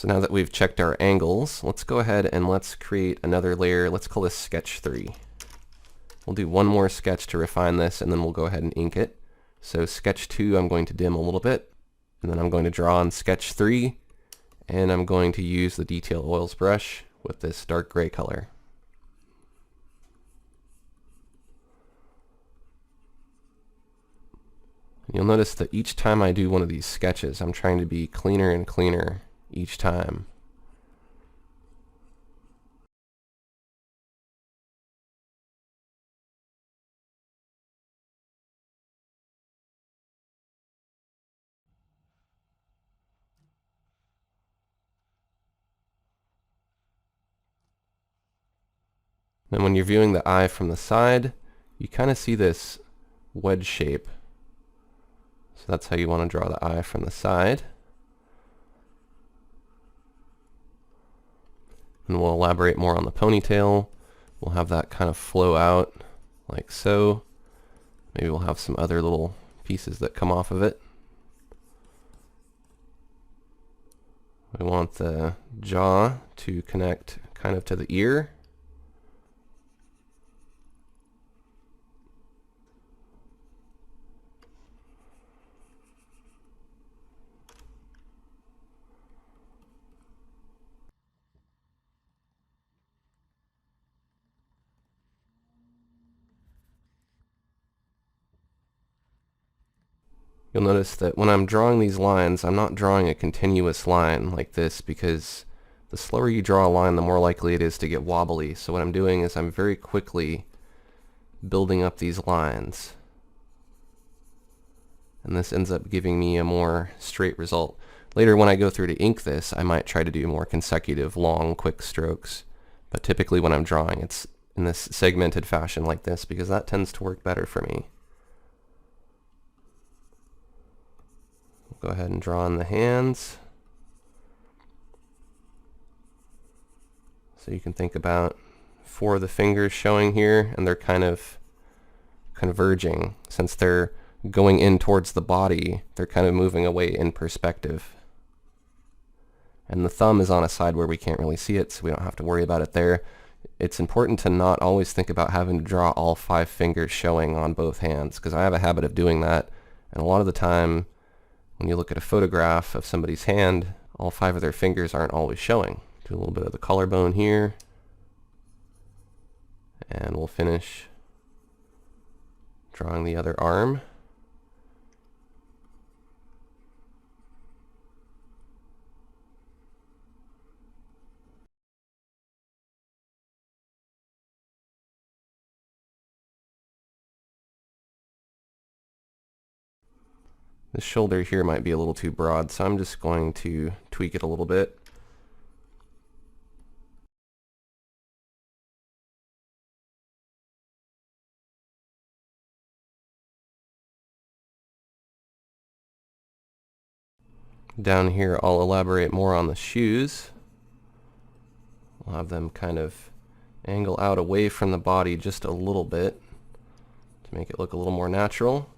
So now that we've checked our angles, let's go ahead and let's create another layer. Let's call this sketch 3. We'll do one more sketch to refine this, and then we'll go ahead and ink it. So sketch 2 I'm going to dim a little bit, and then I'm going to draw on sketch 3, and I'm going to use the detail oils brush with this dark gray color. You'll notice that each time I do one of these sketches, I'm trying to be cleaner and cleaner each time. Then when you're viewing the eye from the side, you kind of see this wedge shape. So that's how you want to draw the eye from the side. And we'll elaborate more on the ponytail. We'll have that kind of flow out like so. Maybe we'll have some other little pieces that come off of it. We want the jaw to connect kind of to the ear. You'll notice that when I'm drawing these lines, I'm not drawing a continuous line like this, because the slower you draw a line, the more likely it is to get wobbly. So what I'm doing is I'm very quickly building up these lines. And this ends up giving me a more straight result. Later when I go through to ink this, I might try to do more consecutive, long, quick strokes. But typically when I'm drawing, it's in this segmented fashion like this, because that tends to work better for me. Go ahead and draw on the hands. So you can think about 4 of the fingers showing here, and they're kind of converging. Since they're going in towards the body, they're kind of moving away in perspective. And the thumb is on a side where we can't really see it, so we don't have to worry about it there. It's important to not always think about having to draw all 5 fingers showing on both hands, because I have a habit of doing that, and a lot of the time when you look at a photograph of somebody's hand, all 5 of their fingers aren't always showing. Do a little bit of the collarbone here, and we'll finish drawing the other arm. The shoulder here might be a little too broad, so I'm just going to tweak it a little bit. Down here I'll elaborate more on the shoes. We'll have them kind of angle out away from the body just a little bit to make it look a little more natural.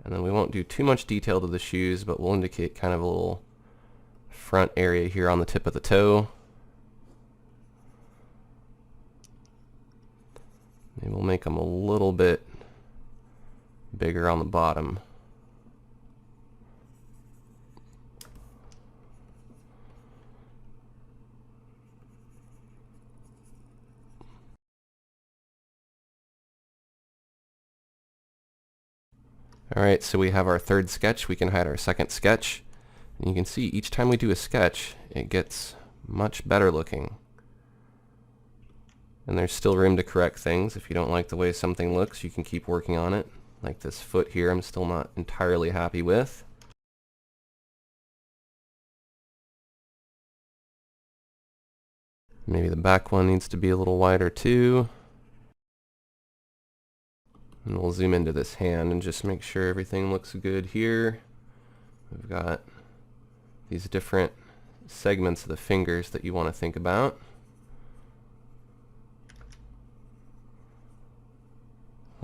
And then we won't do too much detail to the shoes, but we'll indicate kind of a little front area here on the tip of the toe. Maybe we'll make them a little bit bigger on the bottom. Alright, so we have our third sketch. We can hide our second sketch. And you can see each time we do a sketch, it gets much better looking. And there's still room to correct things. If you don't like the way something looks, you can keep working on it. Like this foot here, I'm still not entirely happy with. Maybe the back one needs to be a little wider too. And we'll zoom into this hand and just make sure everything looks good here. We've got these different segments of the fingers that you want to think about.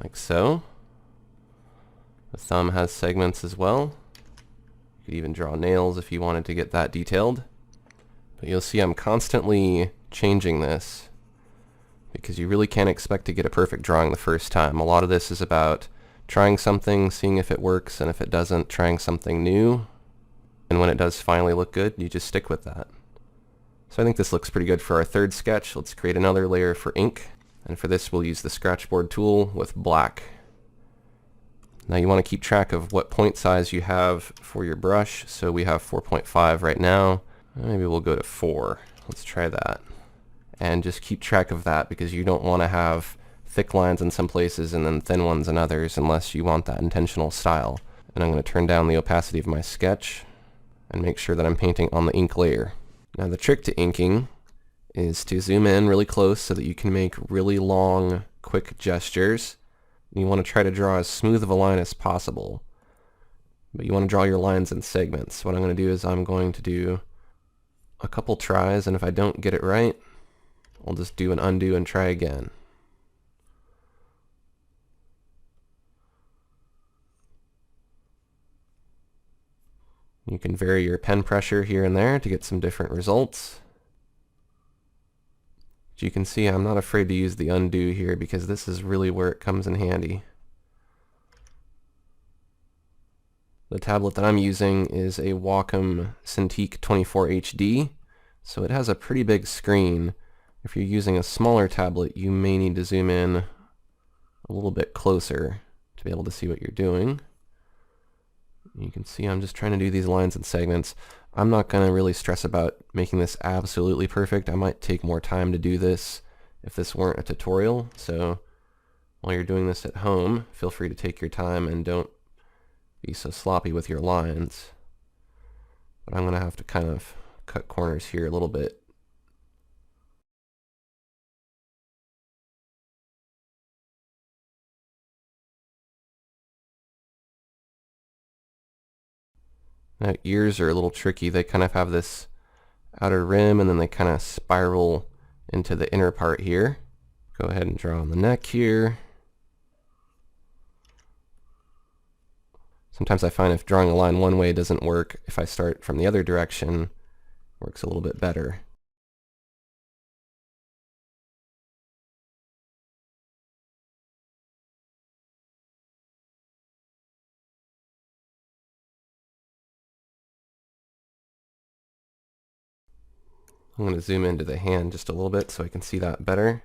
Like so. The thumb has segments as well. You could even draw nails if you wanted to get that detailed. But you'll see I'm constantly changing this because you really can't expect to get a perfect drawing the first time. A lot of this is about trying something, seeing if it works, and if it doesn't, trying something new. And when it does finally look good, you just stick with that. So I think this looks pretty good for our third sketch. Let's create another layer for ink. And for this, we'll use the scratchboard tool with black. Now you want to keep track of what point size you have for your brush. So we have 4.5 right now. Maybe we'll go to 4. Let's try that. And just keep track of that because you don't want to have thick lines in some places and then thin ones in others unless you want that intentional style. And I'm going to turn down the opacity of my sketch and make sure that I'm painting on the ink layer. Now the trick to inking is to zoom in really close so that you can make really long, quick gestures. You want to try to draw as smooth of a line as possible, but you want to draw your lines in segments. What I'm going to do is I'm going to do a couple tries, and if I don't get it right, I'll just do an undo and try again. You can vary your pen pressure here and there to get some different results. As you can see, I'm not afraid to use the undo here because this is really where it comes in handy. The tablet that I'm using is a Wacom Cintiq 24 HD, so it has a pretty big screen. If you're using a smaller tablet, you may need to zoom in a little bit closer to be able to see what you're doing. You can see I'm just trying to do these lines and segments. I'm not going to really stress about making this absolutely perfect. I might take more time to do this if this weren't a tutorial. So while you're doing this at home, feel free to take your time and don't be so sloppy with your lines. But I'm going to have to kind of cut corners here a little bit. Now ears are a little tricky. They kind of have this outer rim and then they kind of spiral into the inner part here. Go ahead and draw on the neck here. Sometimes I find if drawing a line one way doesn't work, if I start from the other direction, it works a little bit better. I'm going to zoom into the hand just a little bit so I can see that better.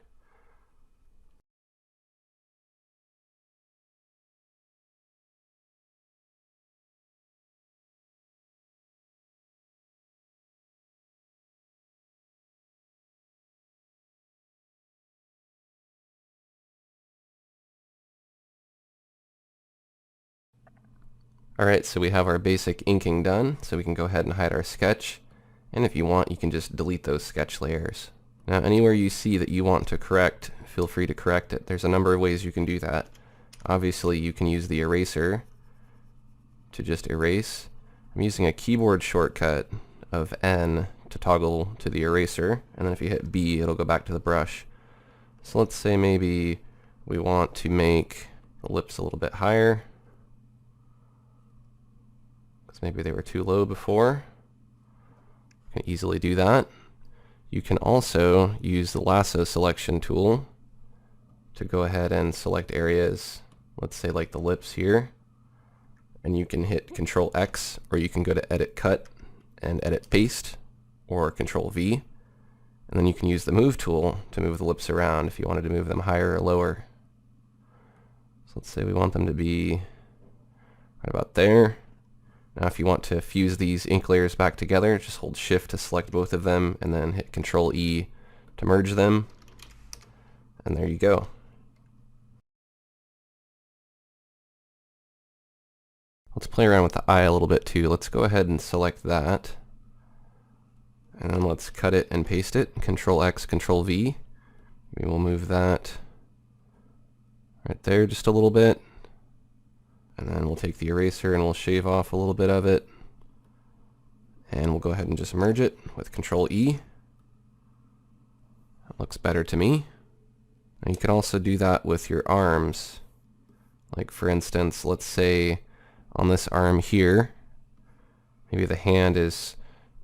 Alright, so we have our basic inking done, so we can go ahead and hide our sketch. And if you want, you can just delete those sketch layers. Now anywhere you see that you want to correct, feel free to correct it. There's a number of ways you can do that. Obviously you can use the eraser to just erase. I'm using a keyboard shortcut of N to toggle to the eraser, and then if you hit B it'll go back to the brush. So let's say maybe we want to make the lips a little bit higher, because maybe they were too low before. You can easily do that. You can also use the lasso selection tool to go ahead and select areas, let's say like the lips here, and you can hit Control X, or you can go to Edit Cut and Edit Paste, or Control V, and then you can use the Move tool to move the lips around if you wanted to move them higher or lower. So let's say we want them to be right about there. Now if you want to fuse these ink layers back together, just hold Shift to select both of them and then hit Control E to merge them. And there you go. Let's play around with the eye a little bit too. Let's go ahead and select that. And then let's cut it and paste it. Control X, Control V. We will move that right there just a little bit. And then we'll take the eraser and we'll shave off a little bit of it. And we'll go ahead and just merge it with Control E. That looks better to me. And you can also do that with your arms. Like for instance, let's say on this arm here, maybe the hand is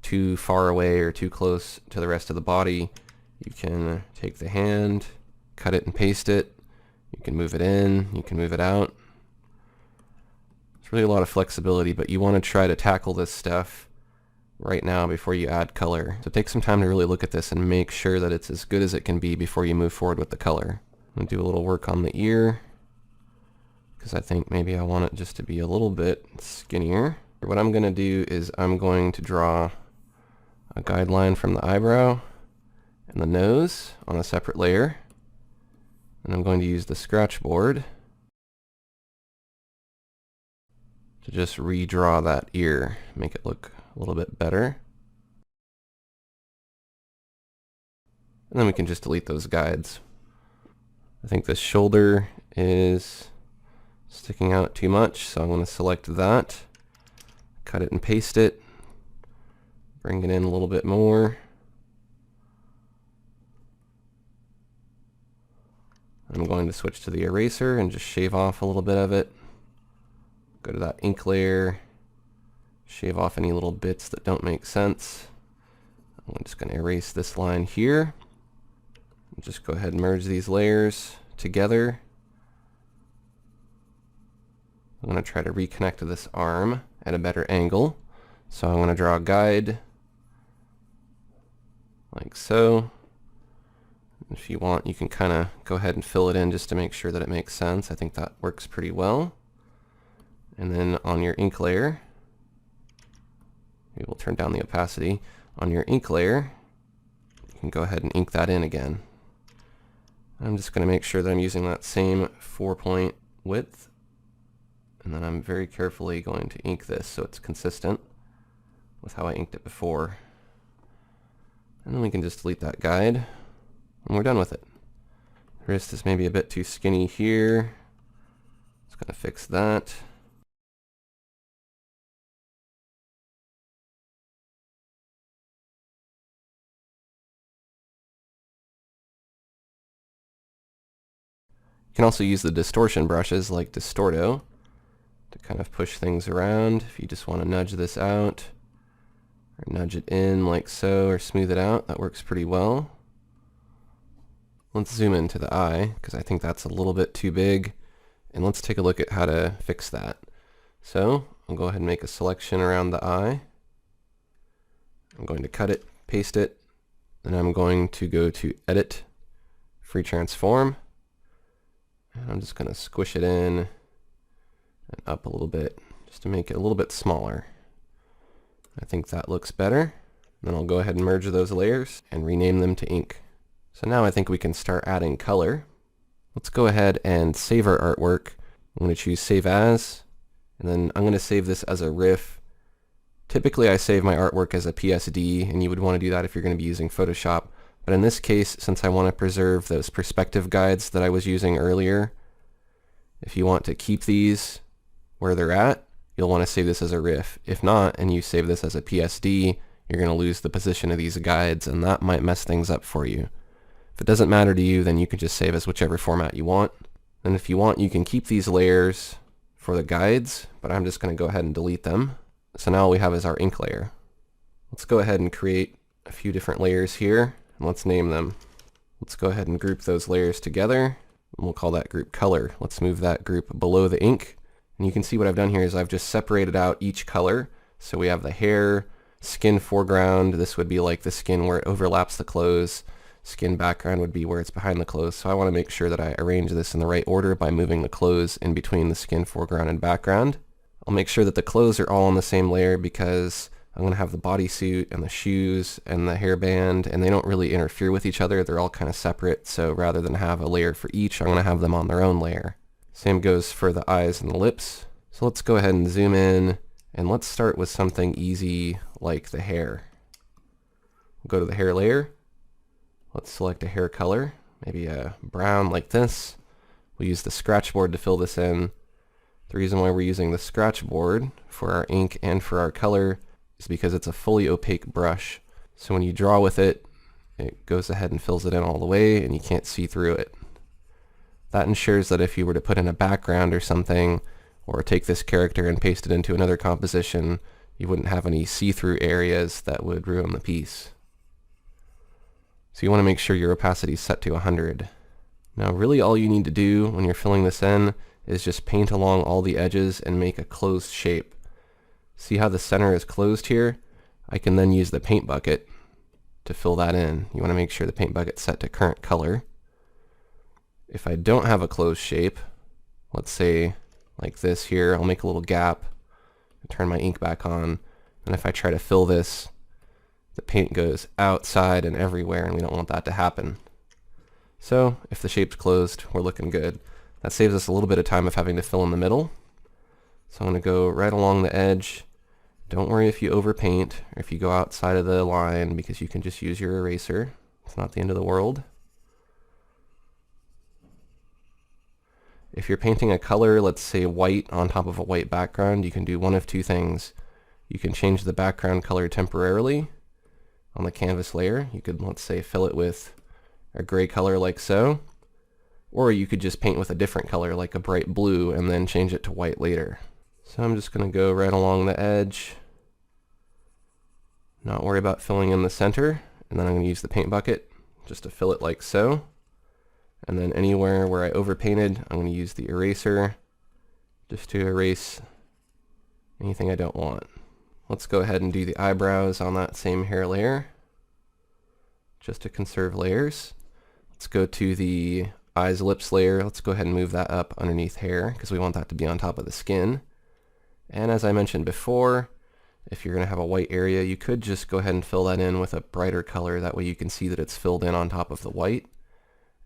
too far away or too close to the rest of the body, you can take the hand, cut it and paste it. You can move it in, you can move it out. It's really a lot of flexibility, but you want to try to tackle this stuff right now before you add color. So take some time to really look at this and make sure that it's as good as it can be before you move forward with the color. I'm going to do a little work on the ear, because I think maybe I want it just to be a little bit skinnier. What I'm going to do is I'm going to draw a guideline from the eyebrow and the nose on a separate layer. And I'm going to use the scratch board to just redraw that ear, make it look a little bit better. And then we can just delete those guides. I think the shoulder is sticking out too much, so I'm going to select that, cut it and paste it, bring it in a little bit more. I'm going to switch to the eraser and just shave off a little bit of it. Go to that ink layer, shave off any little bits that don't make sense. I'm just going to erase this line here. Just go ahead and merge these layers together. I'm going to try to reconnect to this arm at a better angle. So I'm going to draw a guide like so. If you want, you can kind of go ahead and fill it in just to make sure that it makes sense. I think that works pretty well. And then on your ink layer, maybe we'll turn down the opacity. On your ink layer, you can go ahead and ink that in again. I'm just going to make sure that I'm using that same 4-point width. And then I'm very carefully going to ink this so it's consistent with how I inked it before. And then we can just delete that guide, and we're done with it. Wrist is maybe a bit too skinny here. Just going to fix that. You can also use the distortion brushes like Distorto to kind of push things around if you just want to nudge this out or nudge it in like so, or smooth it out. That works pretty well. Let's zoom into the eye because I think that's a little bit too big, and let's take a look at how to fix that. So I'll go ahead and make a selection around the eye. I'm going to cut it, paste it, and I'm going to go to Edit, Free Transform, and I'm just going to squish it in and up a little bit just to make it a little bit smaller. I think that looks better. Then I'll go ahead and merge those layers and rename them to ink. So now I think we can start adding color. Let's go ahead and save our artwork. I'm going to choose Save As, and then I'm going to save this as a RIF. Typically I save my artwork as a PSD, and you would want to do that if you're going to be using Photoshop. But in this case, since I want to preserve those perspective guides that I was using earlier, if you want to keep these where they're at, you'll want to save this as a RIF. If not, and you save this as a PSD, you're going to lose the position of these guides, and that might mess things up for you. If it doesn't matter to you, then you can just save as whichever format you want. And if you want, you can keep these layers for the guides, but I'm just going to go ahead and delete them. So now all we have is our ink layer. Let's go ahead and create a few different layers here, and let's name them. Let's go ahead and group those layers together, and we'll call that group color. Let's move that group below the ink. And you can see what I've done here is I've just separated out each color. So we have the hair, skin foreground. This would be like the skin where it overlaps the clothes. Skin background would be where it's behind the clothes. So I want to make sure that I arrange this in the right order by moving the clothes in between the skin foreground and background. I'll make sure that the clothes are all on the same layer because I'm going to have the bodysuit and the shoes and the hairband, and they don't really interfere with each other. They're all kind of separate. So rather than have a layer for each, I'm going to have them on their own layer. Same goes for the eyes and the lips. So let's go ahead and zoom in, and let's start with something easy like the hair. Go to the hair layer. Let's select a hair color, maybe a brown like this. We'll use the scratch board to fill this in. The reason why we're using the scratch board for our ink and for our color is because it's a fully opaque brush. So when you draw with it, it goes ahead and fills it in all the way, and you can't see through it. That ensures that if you were to put in a background or something, or take this character and paste it into another composition, you wouldn't have any see-through areas that would ruin the piece. So you want to make sure your opacity is set to 100. Now really all you need to do when you're filling this in is just paint along all the edges and make a closed shape. See how the center is closed here? I can then use the paint bucket to fill that in. You want to make sure the paint bucket's set to current color. If I don't have a closed shape, let's say like this here, I'll make a little gap, turn my ink back on, and if I try to fill this, the paint goes outside and everywhere, and we don't want that to happen. So if the shape's closed, we're looking good. That saves us a little bit of time of having to fill in the middle. So I'm going to go right along the edge. Don't worry if you overpaint or if you go outside of the line, because you can just use your eraser. It's not the end of the world. If you're painting a color, let's say white on top of a white background, you can do one of two things. You can change the background color temporarily on the canvas layer. You could, let's say, fill it with a gray color like so, or you could just paint with a different color like a bright blue and then change it to white later. So I'm just going to go right along the edge, not worry about filling in the center, and then I'm going to use the paint bucket just to fill it like so. And then anywhere where I overpainted, I'm going to use the eraser just to erase anything I don't want. Let's go ahead and do the eyebrows on that same hair layer, just to conserve layers. Let's go to the eyes, lips layer. Let's go ahead and move that up underneath hair because we want that to be on top of the skin. And as I mentioned before, if you're going to have a white area, you could just go ahead and fill that in with a brighter color. That way you can see that it's filled in on top of the white.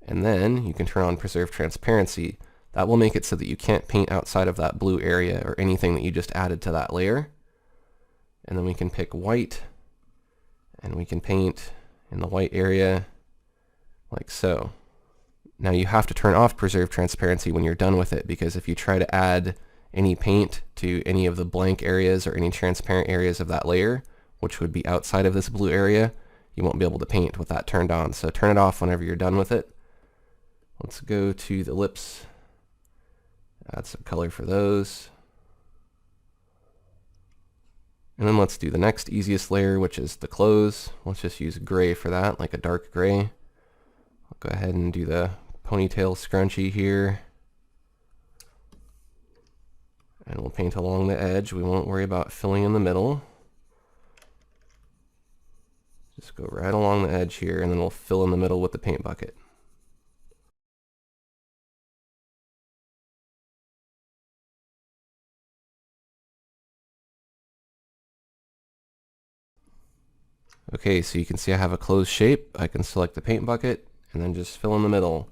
And then you can turn on preserve transparency. That will make it so that you can't paint outside of that blue area or anything that you just added to that layer. And then we can pick white, and we can paint in the white area like so. Now you have to turn off preserve transparency when you're done with it, because if you try to add any paint to any of the blank areas or any transparent areas of that layer, which would be outside of this blue area, you won't be able to paint with that turned on. So turn it off whenever you're done with it. Let's go to the lips, add some color for those. And then let's do the next easiest layer, which is the clothes. Let's just use gray for that, like a dark gray. I'll go ahead and do the ponytail scrunchie here. And we'll paint along the edge. We won't worry about filling in the middle. Just go right along the edge here, and then we'll fill in the middle with the paint bucket. Okay, so you can see I have a closed shape. I can select the paint bucket and then just fill in the middle.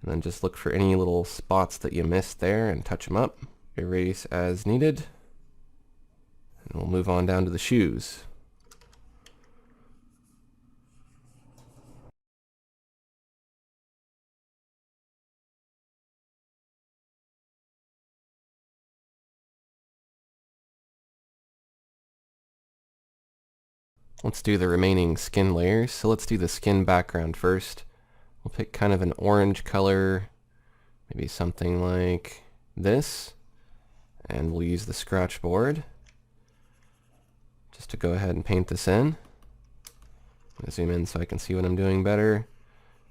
And then just look for any little spots that you missed there and touch them up. Erase as needed. And we'll move on down to the shoes. Let's do the remaining skin layers. So let's do the skin background first. We'll pick kind of an orange color, maybe something like this, and we'll use the scratch board just to go ahead and paint this in. I'm going to zoom in so I can see what I'm doing better.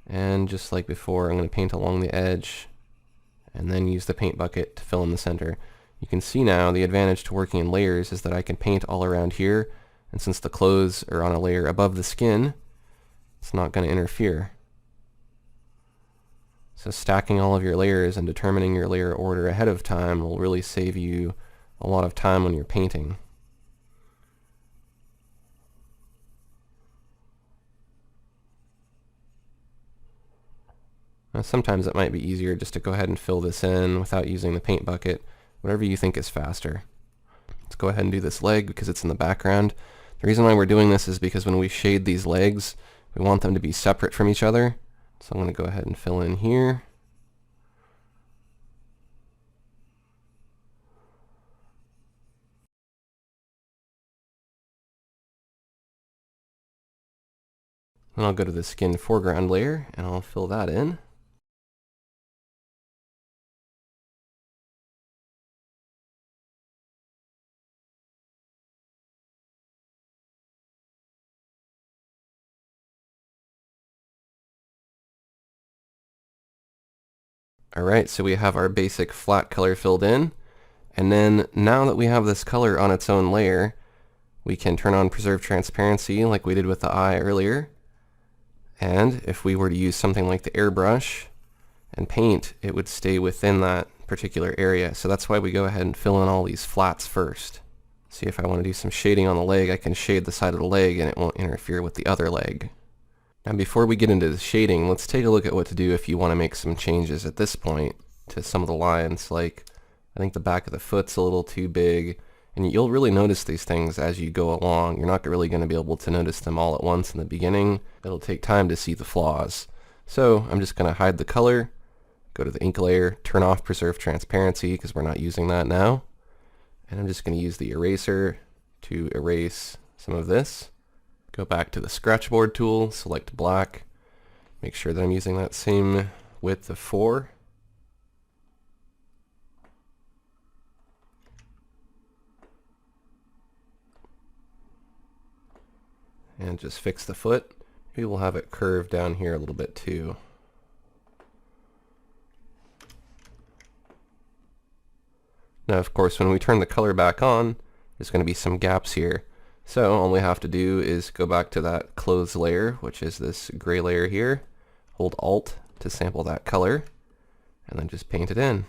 And just like before, I'm going to paint along the edge and then use the paint bucket to fill in the center. You can see now the advantage to working in layers is that I can paint all around here, and since the clothes are on a layer above the skin, it's not going to interfere. So stacking all of your layers and determining your layer order ahead of time will really save you a lot of time when you're painting. Now sometimes it might be easier just to go ahead and fill this in without using the paint bucket, whatever you think is faster. Let's go ahead and do this leg because it's in the background. The reason why we're doing this is because when we shade these legs, we want them to be separate from each other. So I'm going to go ahead and fill in here. Then I'll go to the skin foreground layer and I'll fill that in. Alright, so we have our basic flat color filled in, and then now that we have this color on its own layer, we can turn on preserve transparency like we did with the eye earlier, and if we were to use something like the airbrush and paint, it would stay within that particular area. So that's why we go ahead and fill in all these flats first. See, if I want to do some shading on the leg, I can shade the side of the leg and it won't interfere with the other leg. Now before we get into the shading, let's take a look at what to do if you want to make some changes at this point to some of the lines. Like, I think the back of the foot's a little too big, and you'll really notice these things as you go along. You're not really going to be able to notice them all at once in the beginning. It'll take time to see the flaws. So I'm just going to hide the color, go to the ink layer, turn off preserve transparency because we're not using that now. And I'm just going to use the eraser to erase some of this. Go back to the scratchboard tool, select black, make sure that I'm using that same width of 4. And just fix the foot. Maybe we'll have it curved down here a little bit too. Now of course when we turn the color back on, there's going to be some gaps here. So all we have to do is go back to that clothes layer, which is this gray layer here, hold Alt to sample that color, and then just paint it in.